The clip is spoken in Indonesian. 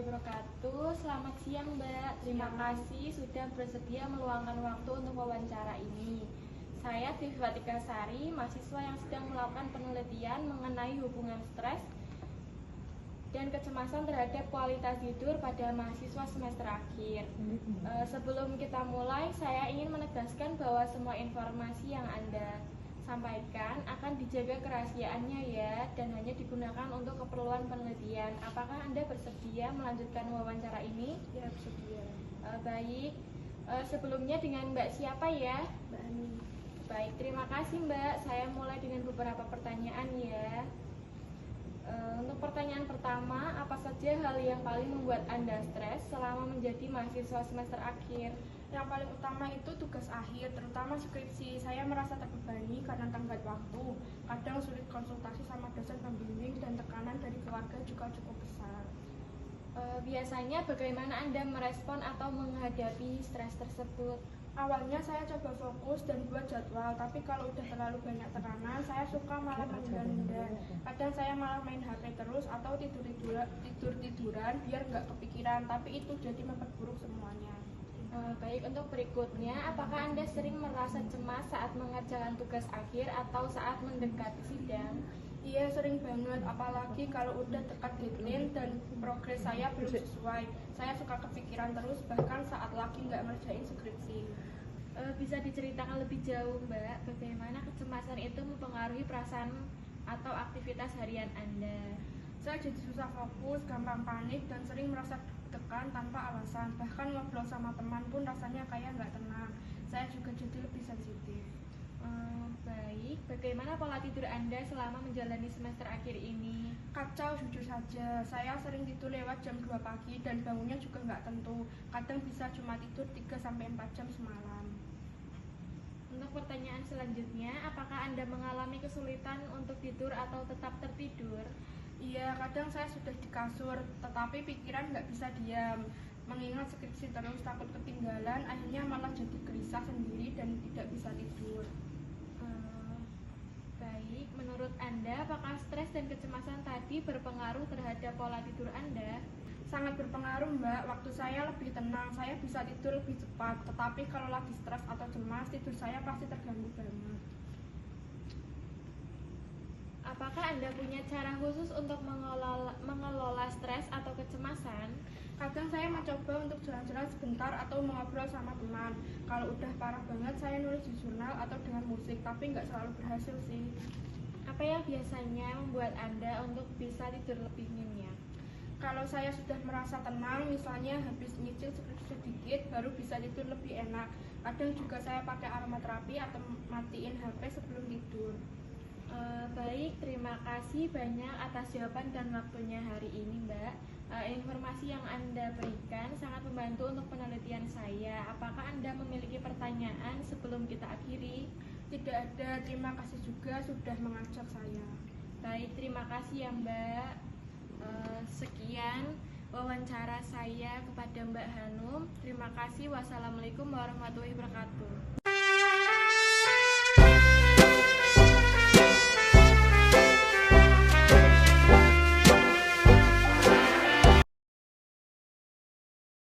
wabarakatuh. Selamat siang Mbak. Terima kasih sudah bersedia meluangkan waktu untuk wawancara ini. Saya Devi Watika Sari, mahasiswa yang sedang melakukan penelitian mengenai hubungan stres dan kecemasan terhadap kualitas tidur pada mahasiswa semester akhir. Sebelum kita mulai, saya ingin menegaskan bahwa semua informasi yang Anda sampaikan akan dijaga kerahasiaannya ya, dan hanya digunakan untuk keperluan penelitian. Apakah Anda bersedia melanjutkan wawancara ini? Ya, bersedia. Baik. Sebelumnya dengan Mbak siapa ya? Mbak Ani. Baik, terima kasih Mbak. Saya mulai dengan beberapa pertanyaan ya. Untuk pertanyaan pertama, apa saja hal yang paling membuat Anda stres selama menjadi mahasiswa semester akhir? Yang paling utama itu tugas akhir, terutama skripsi. Saya merasa terbebani karena tenggat waktu. Kadang sulit konsultasi sama dosen pembimbing dan tekanan dari keluarga juga cukup besar. Biasanya bagaimana Anda merespon atau menghadapi stres tersebut? Awalnya saya coba fokus dan buat jadwal, tapi kalau udah terlalu banyak tekanan, saya suka malah menunda-nunda. Kadang saya malah main HP terus atau tidur-tiduran biar nggak kepikiran, tapi itu jadi memperburuk semuanya. Baik, untuk berikutnya, apakah Anda sering merasa cemas saat mengerjakan tugas akhir atau saat mendekati sidang? Iya, sering banget, apalagi kalau udah dekat deadline dan progres saya belum sesuai. Saya suka kepikiran terus, bahkan saat lagi nggak ngerjain skripsi. Bisa diceritakan lebih jauh, Mbak, bagaimana kecemasan itu mempengaruhi perasaan atau aktivitas harian Anda? Saya jadi susah fokus, gampang panik, dan sering merasa tekan tanpa alasan. Bahkan ngobrol sama teman pun rasanya kayak nggak tenang. Saya juga jadi lebih sensitif. Baik, bagaimana pola tidur Anda selama menjalani semester akhir ini? Kacau jujur saja, saya sering tidur lewat jam 2 pagi dan bangunnya juga nggak tentu. Kadang bisa cuma tidur 3-4 jam semalam. Untuk pertanyaan selanjutnya, apakah Anda mengalami kesulitan untuk tidur atau tetap tertidur? Iya, kadang saya sudah di kasur, tetapi pikiran nggak bisa diam. Mengingat skripsi terus, takut ketinggalan, akhirnya malah jadi gelisah sendiri dan tidak bisa tidur. Baik, menurut Anda, apakah stres dan kecemasan tadi berpengaruh terhadap pola tidur Anda? Sangat berpengaruh Mbak, waktu saya lebih tenang, saya bisa tidur lebih cepat. Tetapi kalau lagi stres atau cemas, tidur saya pasti terganggu banget. Apakah Anda punya cara khusus untuk mengelola stres atau kecemasan? Kadang saya mencoba untuk jalan-jalan sebentar atau mengobrol sama teman. Kalau udah parah banget, saya nulis di jurnal atau dengan musik, tapi nggak selalu berhasil sih. Apa yang biasanya membuat Anda untuk bisa tidur lebih nyenyak? Kalau saya sudah merasa tenang, misalnya habis nyicil sedikit, baru bisa tidur lebih enak. Kadang juga saya pakai aromaterapi atau matiin HP sebelum tidur. Baik, terima kasih banyak atas jawaban dan waktunya hari ini, Mbak. Informasi yang Anda berikan sangat membantu untuk penelitian saya. Apakah Anda memiliki pertanyaan sebelum kita akhiri? Tidak ada, terima kasih juga sudah mengajak saya. Baik, terima kasih ya Mbak. Sekian wawancara saya kepada Mbak Hanum. Terima kasih. Wassalamualaikum warahmatullahi wabarakatuh.